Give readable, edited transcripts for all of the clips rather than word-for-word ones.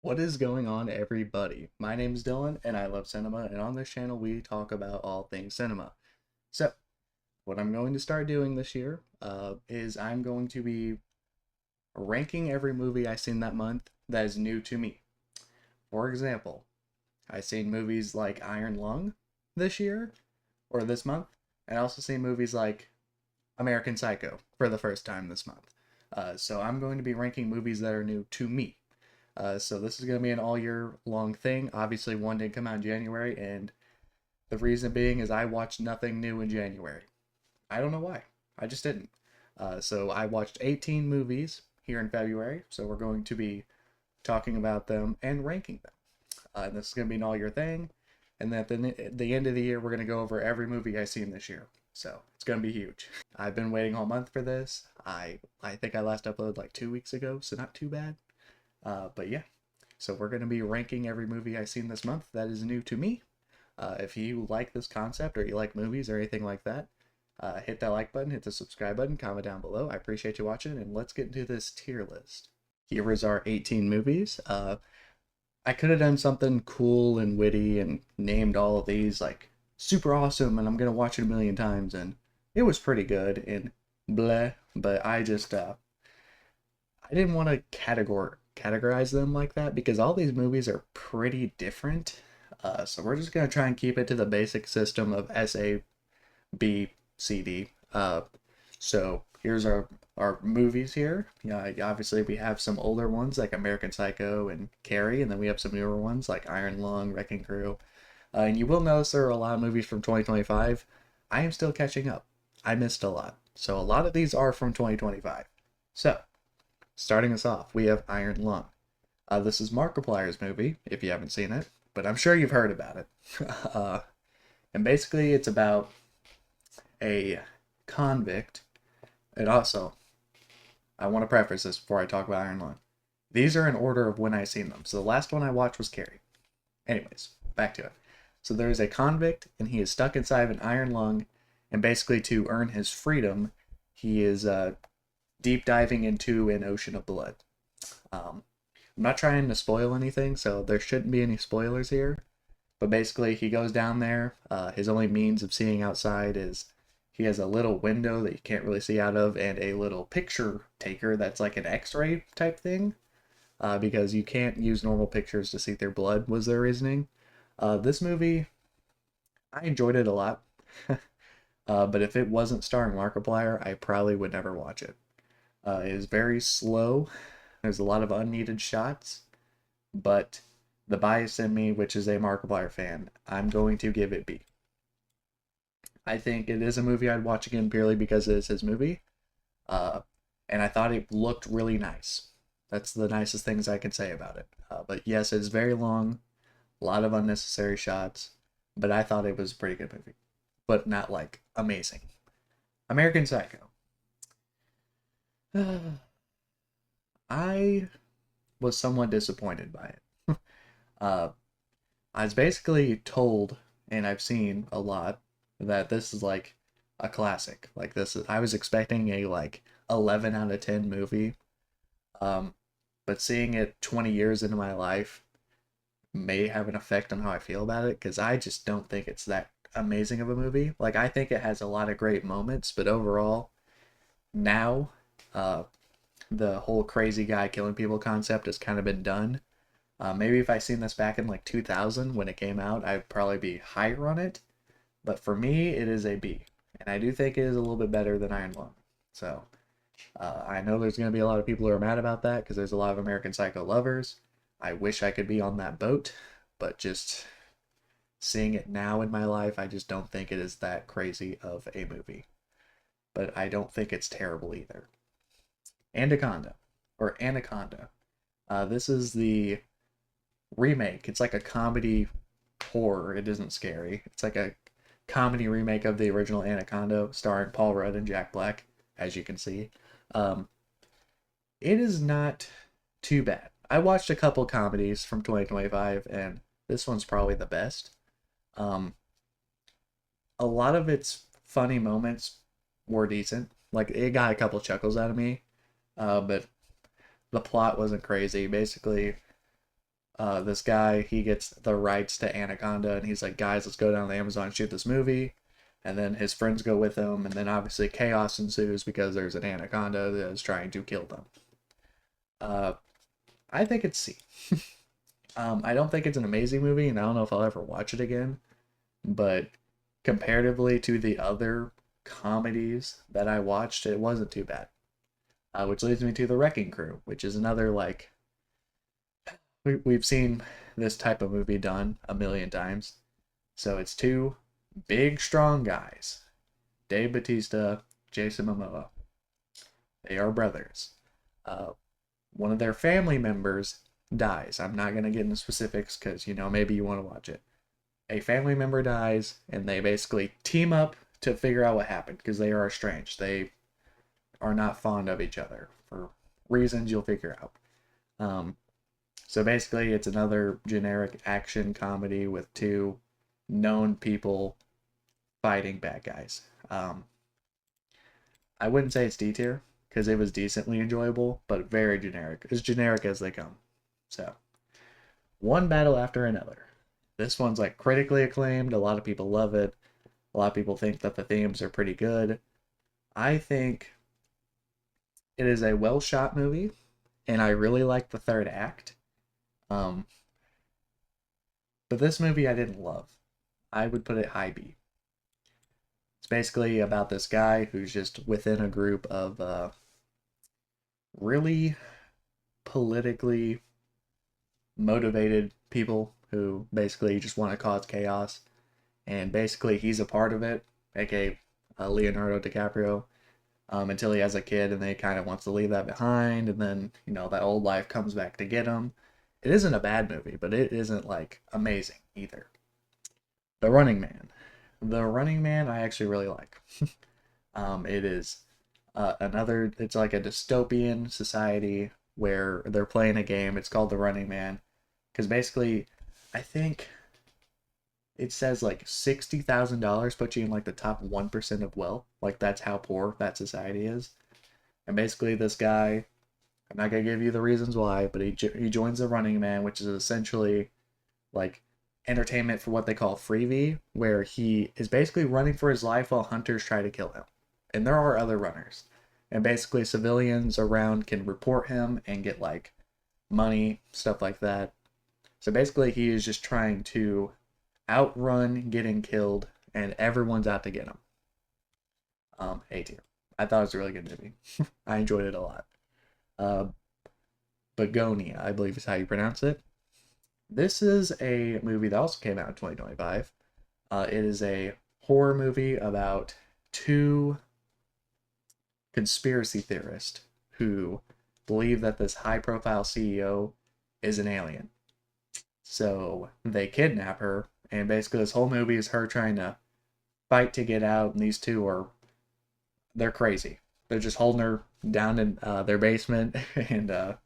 What is going on, everybody? My name is Dylan, and I love cinema, and on this channel, we talk about all things cinema. So, what I'm going to start doing this year is I'm going to be ranking every movie I've seen that month that is new to me. For example, I've seen movies like Iron Lung this year, or this month, and I also seen movies like American Psycho for the first time this month. So I'm going to be ranking movies that are new to me. So this is going to be an all year long thing. Obviously, one did come out in January, and the reason being is I watched nothing new in January. I don't know why. I just didn't. So I watched 18 movies here in February. So we're going to be talking about them and ranking them. And this is going to be an all year thing. And then at the end of the year, we're going to go over every movie I've seen this year. So it's going to be huge. I've been waiting all month for this. I think I last uploaded like 2 weeks ago, so not too bad. But yeah, so we're going to be ranking every movie I've seen this month that is new to me. If you like this concept or you like movies or anything like that, hit that like button, hit the subscribe button, comment down below. I appreciate you watching, and let's get into this tier list. Here is our 18 movies. I could have done something cool and witty and named all of these like super awesome, and I'm going to watch it a million times, and it was pretty good and bleh, but I didn't want to categorize them like that because all these movies are pretty different. So we're just gonna try and keep it to the basic system of S A B C D. So here's our movies here. Yeah, obviously we have some older ones like American Psycho and Carrie, and then we have some newer ones like Iron Lung, Wrecking Crew. And you will notice there are a lot of movies from 2025. I am still catching up. I missed a lot. So a lot of these are from 2025. So starting us off, we have Iron Lung. This is Markiplier's movie, if you haven't seen it, but I'm sure you've heard about it. uh, and basically, it's about a convict. And also, I want to preface this before I talk about Iron Lung. These are in order of when I seen them. So the last one I watched was Carrie. Anyways, back to it. So there is a convict, and he is stuck inside of an iron lung, and basically to earn his freedom, he is deep diving into an ocean of blood. I'm not trying to spoil anything, so there shouldn't be any spoilers here. But basically, he goes down there. His only means of seeing outside is he has a little window that you can't really see out of, and a little picture taker that's like an X-ray type thing, because you can't use normal pictures to see through blood. Was their reasoning? This movie, I enjoyed it a lot. But if it wasn't starring Markiplier, I probably would never watch it. It is very slow. There's a lot of unneeded shots, but the bias in me, which is a Markiplier fan, I'm going to give it B. I think it is a movie I'd watch again purely because it is his movie, uh, and I thought it looked really nice. That's the nicest things I can say about it. But yes, it's very long, a lot of unnecessary shots, but I thought it was a pretty good movie, but not like amazing. American Psycho. I was somewhat disappointed by it. uh, I was basically told, and I've seen a lot, that this is like a classic. Like this is, I was expecting a like 11 out of 10 movie. Um, but seeing it 20 years into my life may have an effect on how I feel about it because I just don't think it's that amazing of a movie. Like I think it has a lot of great moments, but overall, now, uh, the whole crazy guy killing people concept has kind of been done. Maybe if I seen this back in like 2000 when it came out, I'd probably be higher on it. But for me, it is a B, and I do think it is a little bit better than Iron Lung. So I know there's going to be a lot of people who are mad about that because there's a lot of American Psycho lovers. I wish I could be on that boat, but just seeing it now in my life, I just don't think it is that crazy of a movie. But I don't think it's terrible either. Anaconda, or Anaconda. This is the remake. It's like a comedy horror. It isn't scary. It's like a comedy remake of the original Anaconda, starring Paul Rudd and Jack Black, as you can see. Um, it is not too bad. I watched a couple comedies from 2025, and this one's probably the best. Um, a lot of its funny moments were decent. Like, it got a couple chuckles out of me, but the plot wasn't crazy. Basically, This guy, he gets the rights to Anaconda, and he's like, guys, let's go down to the Amazon and shoot this movie. And then his friends go with him, and then obviously chaos ensues because there's an anaconda that is trying to kill them. Uh, I think it's C. I don't think it's an amazing movie, and I don't know if I'll ever watch it again. But comparatively to the other comedies that I watched, it wasn't too bad. Which leads me to The Wrecking Crew, which is another like we've seen this type of movie done a million times. So it's two big, strong guys, Dave Bautista, Jason Momoa. They are brothers. Uh, One of their family members dies. I'm not going to get into specifics because, maybe you want to watch it. A family member dies, and they basically team up to figure out what happened because they are estranged. They are not fond of each other for reasons you'll figure out. So basically, it's another generic action comedy with two known people fighting bad guys. I wouldn't say it's D tier because it was decently enjoyable, but very generic. As generic as they come. So, one battle after another. This one's like critically acclaimed. A lot of people love it. A lot of people think that the themes are pretty good. I think it is a well shot movie, and I really like the third act. Um, but this movie I didn't love. I would put it high B. It's basically about this guy who's just within a group of really politically motivated people who basically just want to cause chaos. And basically, he's a part of it, aka Leonardo DiCaprio, until he has a kid and he kind of wants to leave that behind. And then, that old life comes back to get him. It isn't a bad movie, but it isn't like amazing either. The Running Man. The Running Man I actually really like. It is it's like a dystopian society where they're playing a game. It's called The Running Man. Because basically, I think it says like $60,000 puts you in like the top 1% of wealth. Like that's how poor that society is. And basically, this guy, I'm not going to give you the reasons why, but he joins The Running Man, which is essentially like entertainment for what they call freebie, where he is basically running for his life while hunters try to kill him. And there are other runners. And basically civilians around can report him and get like money, stuff like that. So basically he is just trying to outrun getting killed, and everyone's out to get him. A tier. I thought it was a really good movie. I enjoyed it a lot. Begonia, I believe is how you pronounce it. This is a movie that also came out in 2025. It is a horror movie about two conspiracy theorists who believe that this high-profile CEO is an alien. So they kidnap her, and basically this whole movie is her trying to fight to get out, and these two they're crazy. They're just holding her down in their basement, and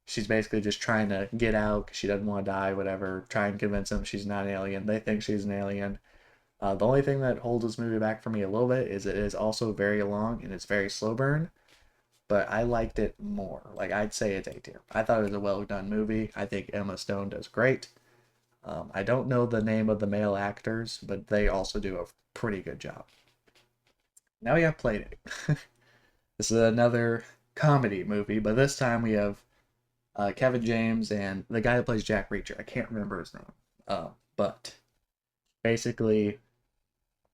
she's basically just trying to get out because she doesn't want to die, whatever. Try and convince them she's not an alien. They think she's an alien. The only thing that holds this movie back for me a little bit is it is also very long and it's very slow burn. But I liked it more. Like, I'd say it's A tier. I thought it was a well done movie. I think Emma Stone does great. I don't know the name of the male actors, but they also do a pretty good job. Now we have Playdate. This is another comedy movie, but this time we have Kevin James and the guy that plays Jack Reacher. I can't remember his name. But basically,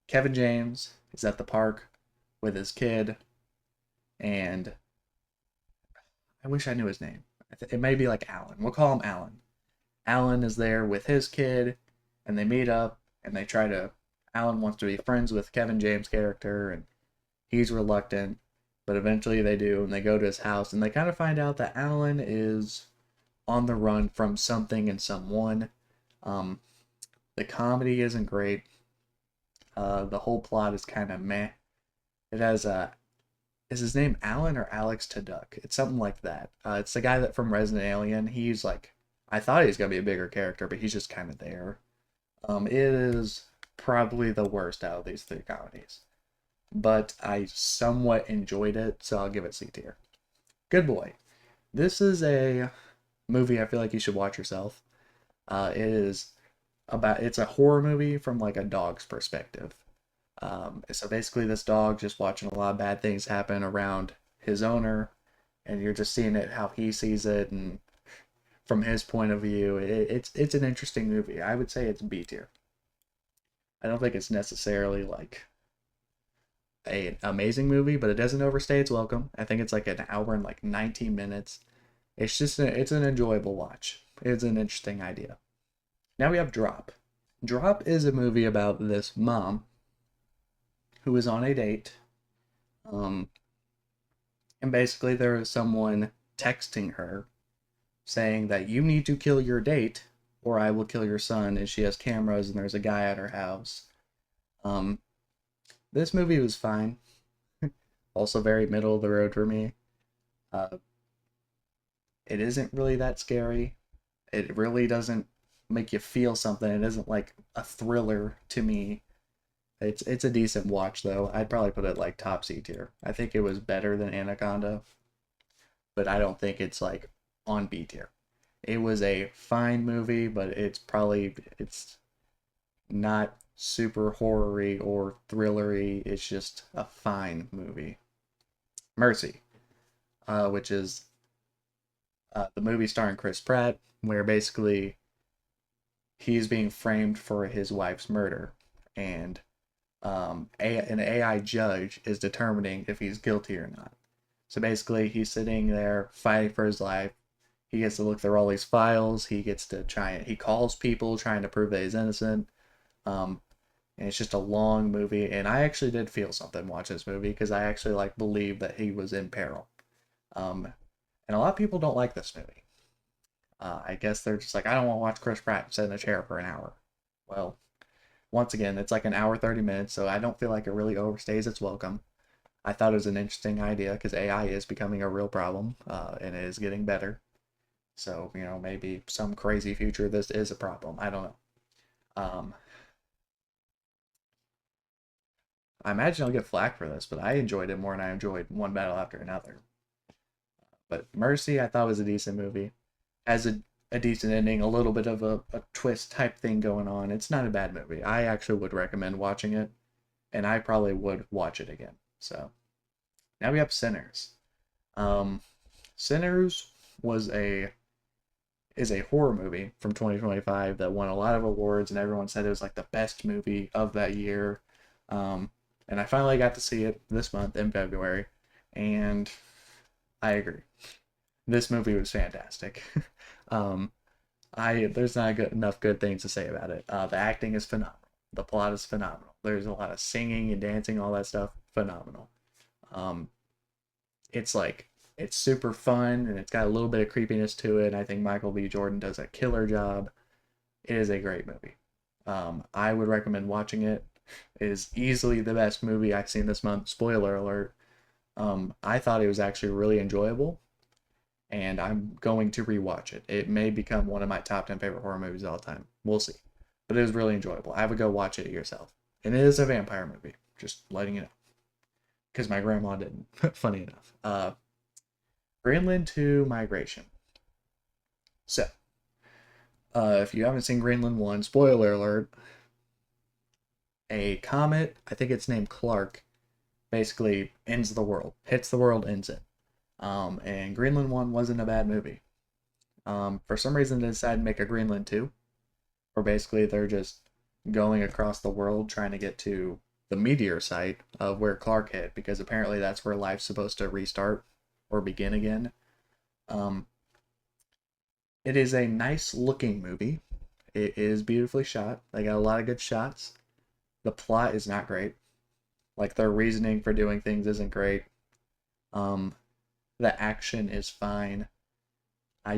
Kevin James is at the park with his kid, and I wish I knew his name. It may be like Alan. We'll call him Alan. Alan is there with his kid, and they meet up, and they try to. Alan wants to be friends with Kevin James' character, and he's reluctant, but eventually they do, and they go to his house, and they kind of find out that Alan is on the run from something and someone. The comedy isn't great. The whole plot is kind of meh. It has is his name Alan or Alex Tuduk? It's something like that. It's the guy that from Resident Alien. He's like, I thought he was gonna be a bigger character, but he's just kind of there. It is probably the worst out of these three comedies, but I somewhat enjoyed it, so I'll give it C tier. Good Boy. This is a movie I feel like you should watch yourself. It's a horror movie from like a dog's perspective. So basically, this dog just watching a lot of bad things happen around his owner, and you're just seeing it how he sees it, and from his point of view, it's an interesting movie. I would say it's B tier. I don't think it's necessarily like an amazing movie, but it doesn't overstay its welcome. I think it's like an hour and like 19 minutes. It's an enjoyable watch. It's an interesting idea. Now we have Drop. Drop is a movie about this mom who is on a date. Um, and basically there is someone texting her saying that you need to kill your date or I will kill your son. And she has cameras and there's a guy at her house. Um, this movie was fine. Also very middle of the road for me. Uh, it isn't really that scary. It really doesn't make you feel something. It isn't like a thriller to me. It's a decent watch though. I'd probably put it like top C tier. I think it was better than Anaconda, but I don't think it's like on B tier. It was a fine movie, but it's not super horror-y or thrillery. It's just a fine movie. Mercy, which is the movie starring Chris Pratt, where basically he's being framed for his wife's murder, and an AI judge is determining if he's guilty or not. So basically, he's sitting there fighting for his life. He gets to look through all these files. He gets to he calls people trying to prove that he's innocent. Um, and it's just a long movie. And I actually did feel something watching this movie because I actually like believe that he was in peril. And a lot of people don't like this movie. I guess they're just like, I don't want to watch Chris Pratt sit in a chair for an hour. Well, once again, it's like an hour 30 minutes, so I don't feel like it really overstays its welcome. I thought it was an interesting idea because AI is becoming a real problem, and it is getting better. So, maybe some crazy future this is a problem. I don't know. Um, I imagine I'll get flack for this, but I enjoyed it more than I enjoyed One Battle After Another. But Mercy, I thought was a decent movie. Has a decent ending, a little bit of a twist type thing going on. It's not a bad movie. I actually would recommend watching it, and I probably would watch it again. So now we have Sinners. Um, Sinners was a is a horror movie from 2025 that won a lot of awards, and everyone said it was like the best movie of that year. And I finally got to see it this month in February, and I agree. This movie was fantastic. um, there's not enough good things to say about it. The acting is phenomenal. The plot is phenomenal. There's a lot of singing and dancing, all that stuff. Phenomenal. Um, it's like it's super fun and it's got a little bit of creepiness to it. I think Michael B. Jordan does a killer job. It is a great movie. I would recommend watching it. It is easily the best movie I've seen this month. Spoiler alert. I thought it was actually really enjoyable, and I'm going to rewatch it. It may become one of my top 10 favorite horror movies of all time. We'll see. But it was really enjoyable. I would go watch it yourself. And it is a vampire movie. Just letting you know. Because my grandma didn't. Funny enough. Greenland 2 Migration. So, if you haven't seen Greenland 1, spoiler alert, a comet, I think it's named Clark, basically ends the world. Hits the world, ends it. And Greenland 1 wasn't a bad movie. For some reason, they decided to make a Greenland 2, where basically they're just going across the world trying to get to the meteor site of where Clark hit, because apparently that's where life's supposed to restart or begin again. It is a nice looking movie. It is beautifully shot. They got a lot of good shots. The plot is not great. Like their reasoning for doing things isn't great. The action is fine. I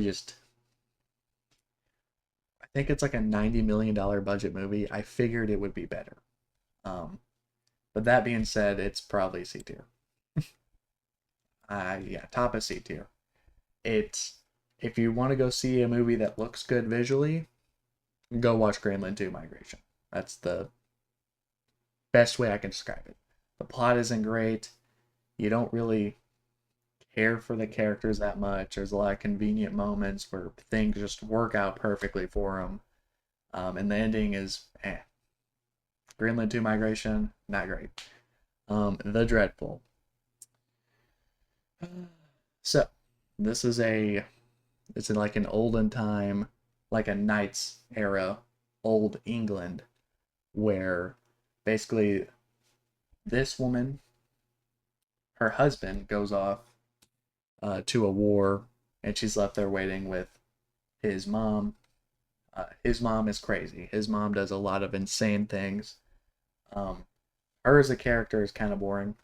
think it's like a $90 million budget movie. I figured it would be better. But that being said, it's probably C tier. Yeah, top of C tier. It's if you want to go see a movie that looks good visually, go watch Greenland 2 Migration. That's the best way I can describe it. The plot isn't great. You don't really care for the characters that much. There's a lot of convenient moments where things just work out perfectly for them. And the ending is Greenland 2 Migration, not great. The Dreadful. So, this is it's in like an olden time, like a knights era, old England, where basically this woman, her husband goes off to a war, and she's left there waiting with his mom. His mom is crazy. His mom does a lot of insane things. Um, her as a character is kind of boring.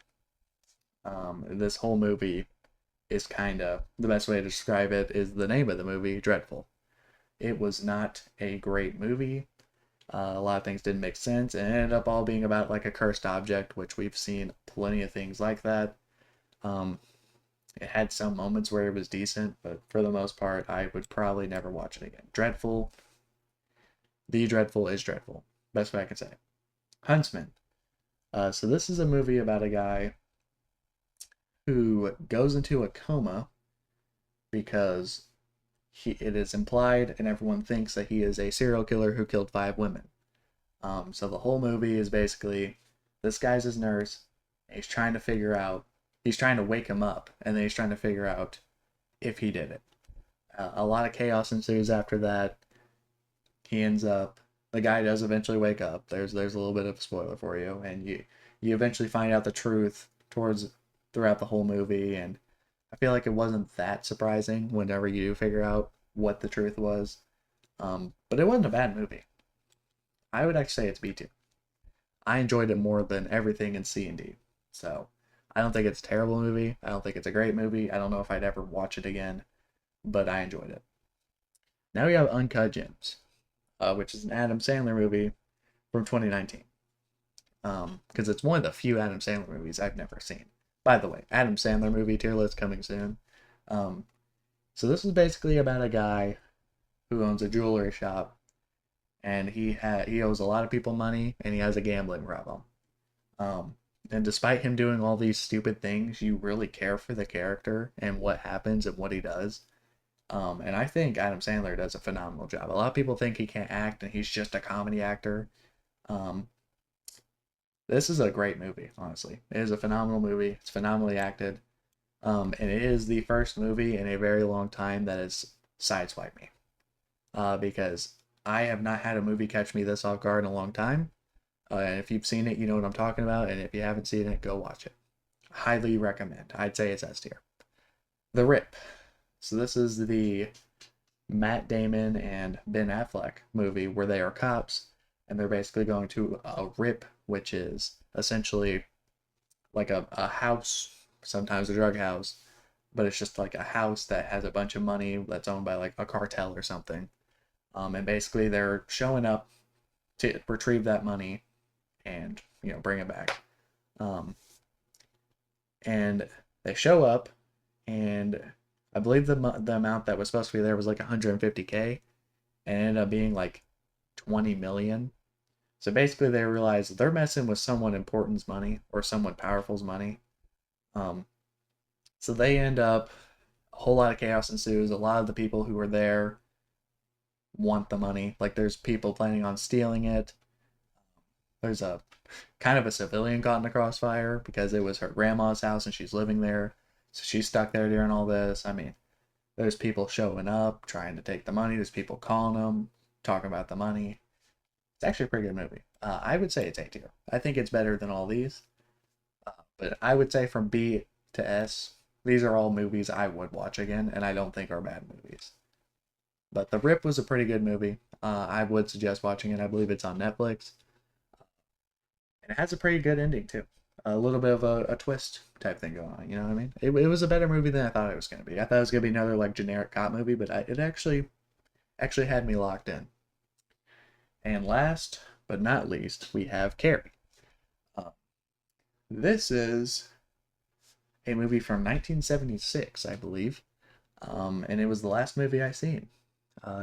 This whole movie is kind of the best way to describe it is the name of the movie, Dreadful. It was not a great movie. A lot of things didn't make sense, and it ended up all being about like a cursed object, which we've seen plenty of things like that. Um, it had some moments where it was decent, but for the most part, I would probably never watch it again. Dreadful, The Dreadful is dreadful. Best way I can say. Huntsman. So this is a movie about a guy who goes into a coma because it is implied and everyone thinks that he is a serial killer who killed 5 women. So the whole movie is basically this guy's his nurse. He's trying to figure out, he's trying to wake him up, and then he's trying to figure out if he did it. A lot of chaos ensues after that. He ends up, the guy does eventually wake up. There's a little bit of a spoiler for you, and you eventually find out the truth throughout the whole movie, and I feel like it wasn't that surprising whenever you do figure out what the truth was. But it wasn't a bad movie. I would actually say it's B2. I enjoyed it more than everything in C and D. So I don't think it's a terrible movie. I don't think it's a great movie. I don't know if I'd ever watch it again, but I enjoyed it. Now we have Uncut Gems, which is an Adam Sandler movie from 2019. Because it's one of the few Adam Sandler movies I've never seen. By the way, Adam Sandler movie tier list coming soon. Um, so this is basically about a guy who owns a jewelry shop, and he owes a lot of people money, and he has a gambling problem. And despite him doing all these stupid things, you really care for the character and what happens and what he does. And I think Adam Sandler does a phenomenal job. A lot of people think he can't act and he's just a comedy actor. Um, this is a great movie, honestly. It is a phenomenal movie. It's phenomenally acted. And it is the first movie in a very long time that has sideswiped me. Because I have not had a movie catch me this off guard in a long time. And if you've seen it, you know what I'm talking about. And if you haven't seen it, go watch it. Highly recommend. I'd say it's S tier. The Rip. So this is the Matt Damon and Ben Affleck movie where they are cops and they're basically going to a rip, which is essentially like a house, sometimes a drug house, but it's just like a house that has a bunch of money that's owned by like a cartel or something. And basically they're showing up to retrieve that money and bring it back. Um, and they show up, and I believe the amount that was supposed to be there was like 150K, and it ended up being like 20 million. So basically, they realize they're messing with someone important's money or someone powerful's money. Um, so they end up, a whole lot of chaos ensues. A lot of the people who are there want the money. Like there's people planning on stealing it. There's a kind of a civilian caught in the crossfire because it was her grandma's house and she's living there. So she's stuck there during all this. I mean, there's people showing up trying to take the money. There's people calling them, talking about the money. It's actually a pretty good movie. I would say it's A tier. I think it's better than all these. But I would say from B to S, these are all movies I would watch again, and I don't think are bad movies. But The Rip was a pretty good movie. I would suggest watching it. I believe it's on Netflix. And it has a pretty good ending, too. A little bit of a twist type thing going on, you know what I mean? It was a better movie than I thought it was going to be. I thought it was going to be another like generic cop movie, but it actually had me locked in. And last but not least, we have Carrie. Uh, this is a movie from 1976, I believe, and it was the last movie I seen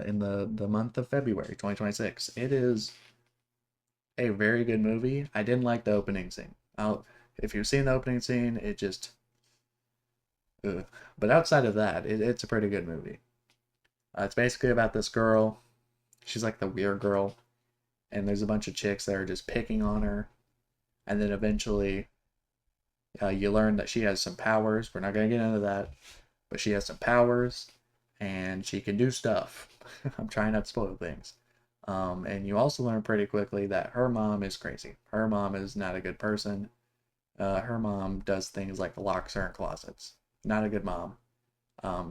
in the month of February 2026. It is a very good movie. I didn't like the opening scene. If you've seen the opening scene, ugh. But outside of that, it's a pretty good movie. It's basically about this girl. She's like the weird girl, and there's a bunch of chicks that are just picking on her. And then eventually, you learn that she has some powers. We're not gonna get into that, but she has some powers, and she can do stuff. I'm trying not to spoil things. And you also learn pretty quickly that her mom is crazy. Her mom is not a good person. Her mom does things like locks her in closets. Not a good mom.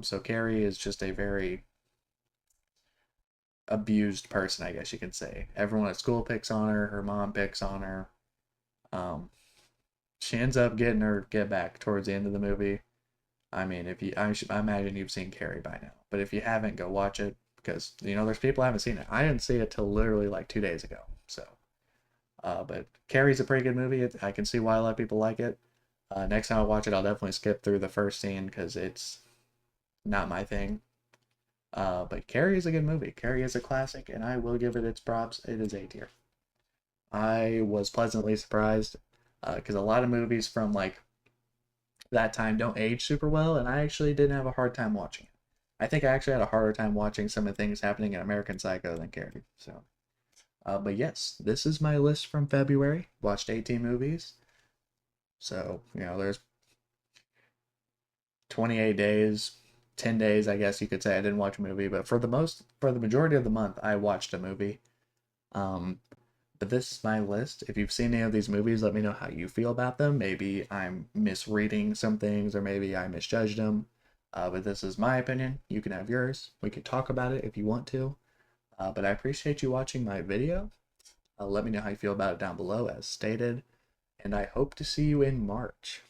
So Carrie is just a very abused person, I guess you could say. Everyone at school picks on her. Her mom picks on her. Um, she ends up getting her get back towards the end of the movie. I mean, if you, I imagine you've seen Carrie by now, but if you haven't, go watch it because there's people who haven't seen it. I didn't see it till literally like 2 days ago. So, but Carrie's a pretty good movie. I can see why a lot of people like it. Next time I watch it, I'll definitely skip through the first scene because it's not my thing. But Carrie is a good movie. Carrie is a classic, and I will give it its props. It is A tier. I was pleasantly surprised because a lot of movies from like that time don't age super well, and I actually didn't have a hard time watching it. I think I actually had a harder time watching some of the things happening in American Psycho than Carrie. So, but yes, this is my list from February. Watched 18 movies. So, there's 28 days, 10 days, I guess you could say I didn't watch a movie, but for the majority of the month, I watched a movie. Um, but this is my list. If you've seen any of these movies, let me know how you feel about them. Maybe I'm misreading some things, or maybe I misjudged them. But this is my opinion. You can have yours. We can talk about it if you want to. But I appreciate you watching my video. Let me know how you feel about it down below, as stated. And I hope to see you in March.